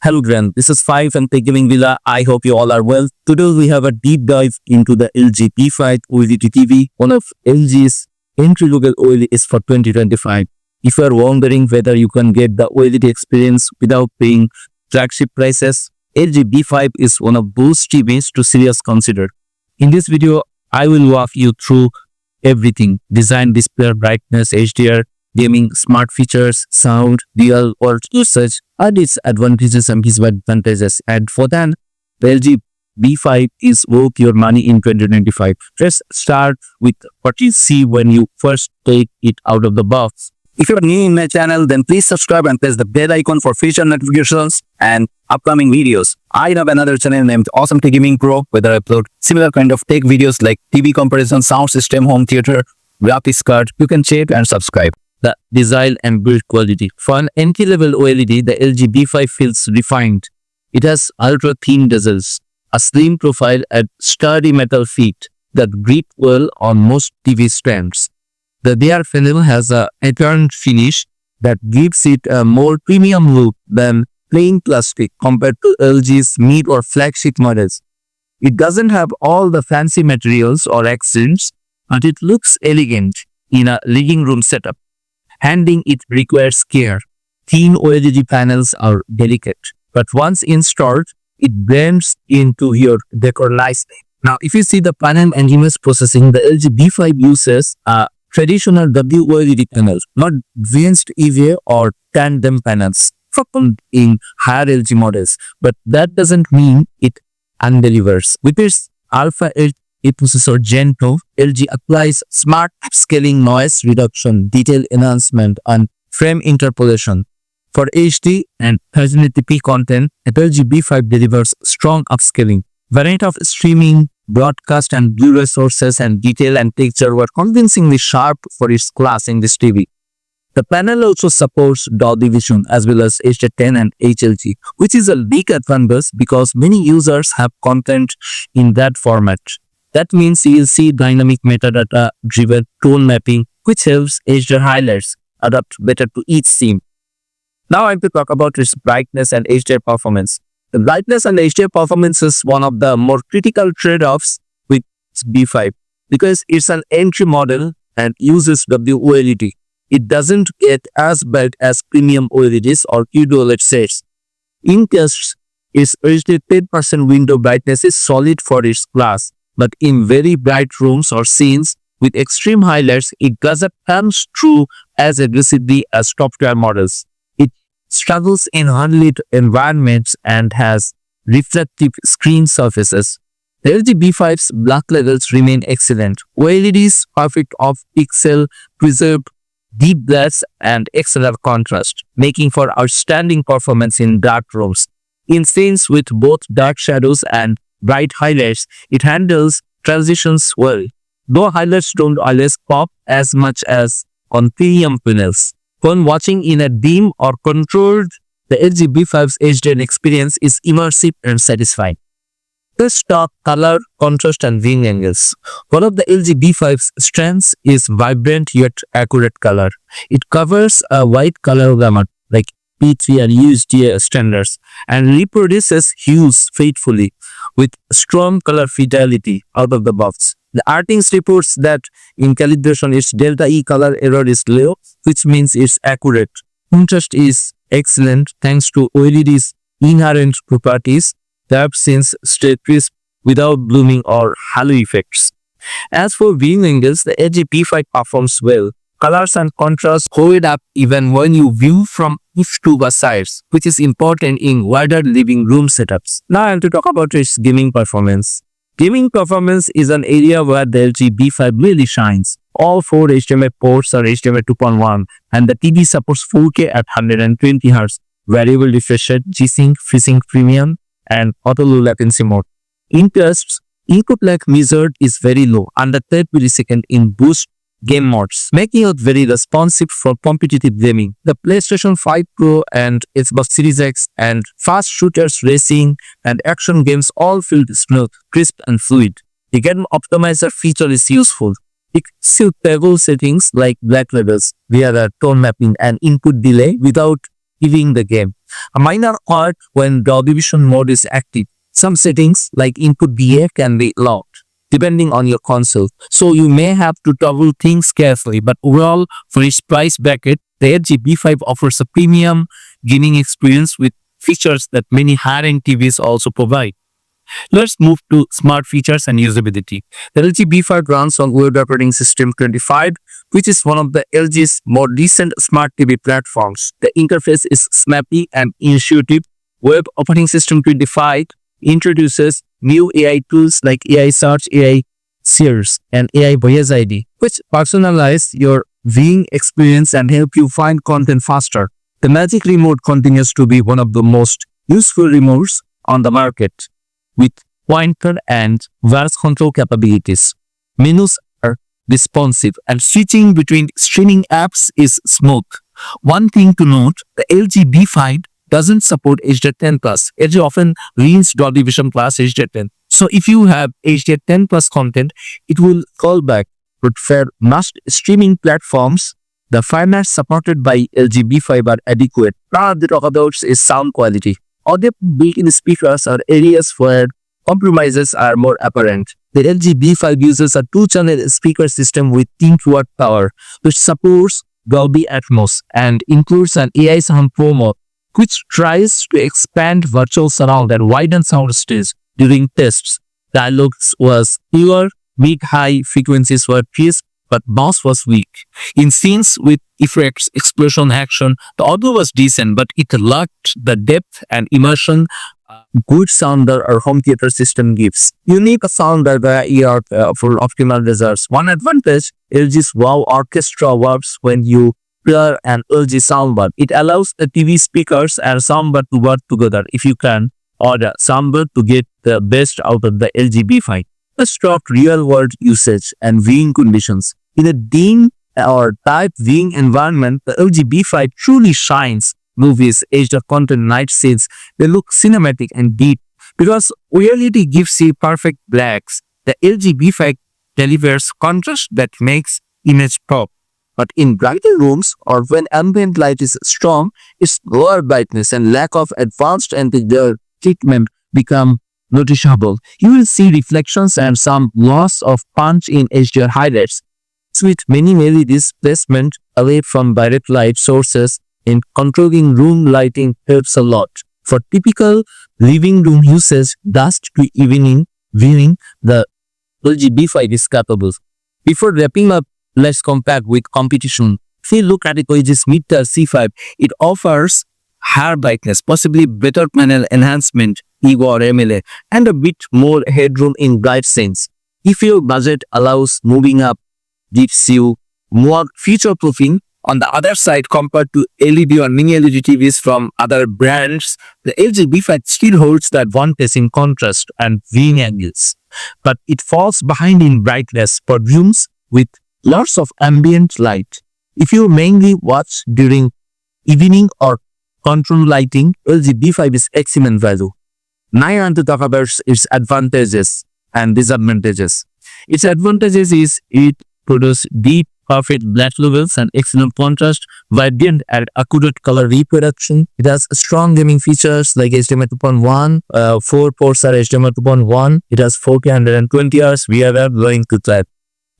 Hello Grand, this is 5 and Tech Gaming Villa. I hope you all are well. Today we have a deep dive into the LG B5 OLED TV. One of LG's entry-level OLED is for 2025. If you are wondering whether you can get the OLED experience without paying flagship prices, LG B5 is one of those TVs to seriously consider. In this video, I will walk you through everything: design, display, brightness, HDR, gaming, smart features, sound, real world usage, and its advantages and disadvantages. And for that, the LG B5 is worth your money in 2025. Let's start with what you see when you first take it out of the box. If you are new in my channel, then please subscribe and press the bell icon for future notifications and upcoming videos. I have another channel named Awesome Tech Gaming Pro, where I upload similar kind of tech videos like TV comparison, sound system, home theater, graphics card. You can check and subscribe. The design and build quality. For an entry-level OLED, the LG B5 feels refined. It has ultra-thin bezels, a slim profile, and sturdy metal feet that grip well on most TV stands. The DR panel has a patterned finish that gives it a more premium look than plain plastic compared to LG's mid or flagship models. It doesn't have all the fancy materials or accents, but it looks elegant in a living room setup. Handling it requires care. Thin OLED panels are delicate, but once installed, it blends into your decor nicely. Now, if you see the panel and image processing, the LG B5 uses a traditional WOLED panel, not advanced EVA or tandem panels found in higher LG models. But that doesn't mean it undelivers. With its Alpha 8 processor Gen 2, LG applies smart upscaling, noise reduction, detail enhancement, and frame interpolation. For HD and 1080p content, LG B5 delivers strong upscaling. Variety of streaming, broadcast, and Blu-ray sources and detail and texture were convincingly sharp for its class in this TV. The panel also supports Dolby Vision as well as HD10 and HLG, which is a big advantage because many users have content in that format. That means you'll see dynamic metadata-driven tone mapping, which helps HDR highlights adapt better to each scene. Now I have to talk about its brightness and HDR performance. The brightness and HDR performance is one of the more critical trade-offs with B5 because it's an entry model and uses WOLED. It doesn't get as bright as premium OLEDs or QD-OLED sets. In tests, its HD 10% window brightness is solid for its class, but in very bright rooms or scenes with extreme highlights, it doesn't punch through as aggressively as top-tier models. It struggles in unlit environments and has reflective screen surfaces. The LG B5's black levels remain excellent. OLED's perfect off-pixel preserved deep blacks and excellent contrast, making for outstanding performance in dark rooms. In scenes with both dark shadows and bright highlights, it handles transitions well, though highlights don't always pop as much as on premium panels. When watching in a dim or controlled, the LG B5's HDR experience is immersive and satisfying. Let's talk color, contrast, and viewing angles. One of the LG B5's strengths is vibrant yet accurate color. It covers a wide color gamut like P3 and UHD standards and reproduces hues faithfully with strong color fidelity out of the box. The artist reports that in calibration its delta E color error is low, which means it's accurate. Contrast is excellent thanks to OLED's inherent properties. The absence stay crisp without blooming or halo effects. As for viewing angles, the LG B5 performs well. Colors and contrast hold up even when you view from each two sides, which is important in wider living room setups. Now I have to talk about its gaming performance. Gaming performance is an area where the LG B5 really shines. All 4 HDMI ports are HDMI 2.1 and the TV supports 4K at 120Hz, variable refresh rate, G-Sync, FreeSync Premium, and auto low latency mode. In tests, input lag measured is very low, under 30 millisecond in boost game modes, making it very responsive for competitive gaming. The PlayStation 5 Pro and Xbox Series X and fast shooters, racing, and action games all feel smooth, crisp, and fluid. The game optimizer feature is useful. It suits toggle settings like black levels via the tone mapping and input delay without giving the game. A minor odd when Dolby Vision mode is active. Some settings like input VA can be locked depending on your console. So you may have to toggle things carefully, but overall for its price bracket, the LG B5 offers a premium gaming experience with features that many high-end TVs also provide. Let's move to smart features and usability. The LG B5 runs on Web Operating System 25, which is one of the LG's more recent smart TV platforms. The interface is snappy and intuitive. Web Operating System 25 introduces new AI tools like AI Search, AI Sears, and AI Voice ID, which personalize your viewing experience and help you find content faster. The Magic Remote continues to be one of the most useful remotes on the market, with pointer and voice control capabilities. Menus are responsive and switching between streaming apps is smooth. One thing to note, the LG B5 doesn't support HDR10+. LG often leans Dolby Vision Plus HDR10. So if you have HDR10+ content, it will call back. But for most streaming platforms, the formats supported by LG B5 are adequate. Now the talk about is sound quality. Other built-in speakers are areas where compromises are more apparent. The LG B5 uses a 2-channel speaker system with 10-watt power, which supports Dolby Atmos and includes an AI Sound Pro mode, which tries to expand virtual surround and widen sound stage. During tests, dialogues was clear, mid-high frequencies were crisp, but bass was weak. In scenes with effects, explosion, action, the audio was decent, but it lacked the depth and immersion good sounder or home theater system gives. You need a sounder via ear for optimal results. One advantage, LG's Wow Orchestra works when you pair an LG soundbar. It allows the TV speakers and soundbar to work together if you can, or the soundbar to get the best out of the LG B5. Let's talk real-world usage and viewing conditions. In a dim or tight viewing environment, the LG B5 truly shines. Movies, HDR content, night scenes, they look cinematic and deep. Because OLED gives you perfect blacks, the LG B5 delivers contrast that makes image pop. But in brighter rooms or when ambient light is strong, its lower brightness and lack of advanced anti-glare treatment become noticeable. You will see reflections and some loss of punch in HDR highlights. With many LEDs placement away from direct light sources in controlling room lighting helps a lot. For typical living room usage, dusk to evening viewing, the LG B5 is capable. Before wrapping up, let's compare with competition. If you look at LG's mid-tier C5, it offers higher brightness, possibly better panel enhancement, EVO or MLA, and a bit more headroom in bright scenes. If your budget allows moving up, gives you more future-proofing. On the other side, compared to LED or mini LED TVs from other brands, the LG B5 still holds the advantage in contrast and viewing angles, but it falls behind in brightness for rooms with lots of ambient light. If you mainly watch during evening or control lighting, LG B5 is excellent value. Now I want to talk about its advantages and disadvantages. Its advantages is it produces deep, perfect black levels and excellent contrast, vibrant and accurate color reproduction. It has strong gaming features like HDMI 2.1, 4 ports are HDMI 2.1. It has 4K 120 Hz VRR going to type.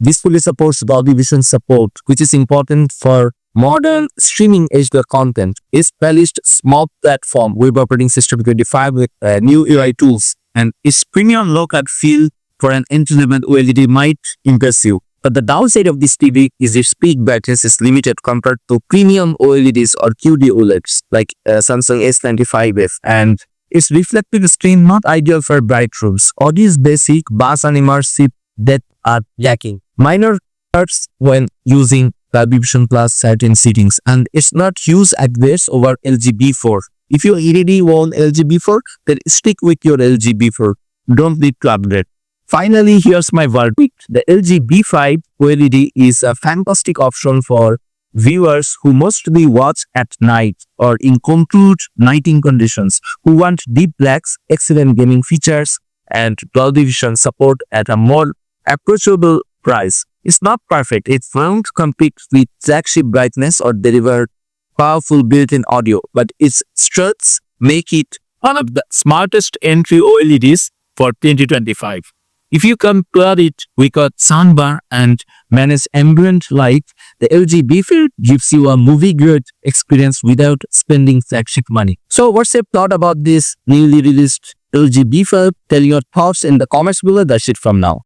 This fully supports Dolby Vision support, which is important for modern streaming HDR content. Its polished small platform Web Operating System 25 with new UI tools and its premium low-cut feel for an entry-level OLED might impress you. But the downside of this TV is its peak brightness is limited compared to premium OLEDs or QD OLEDs like Samsung S95F, and its reflective screen not ideal for bright rooms. Audio is basic, bass and immersive depth are lacking. Minor hurts when using Dolby Vision Plus certain settings, and it's not used adverse over LG B4. If you already own LG B4, then stick with your LG B4. Don't need to upgrade. Finally, here's my verdict. The LG B5 OLED is a fantastic option for viewers who mostly watch at night or in controlled lighting conditions, who want deep blacks, excellent gaming features, and Dolby Vision support at a more approachable price. It's not perfect. It won't compete with flagship brightness or deliver powerful built-in audio, but its struts make it one of the smartest entry OLEDs for 2025. If you compare it with a soundbar and manage ambient light, the LG B5 gives you a movie-grade experience without spending flagship money. So what's your thought about this newly released LG B5? Tell your thoughts in the comments below. That's it from now.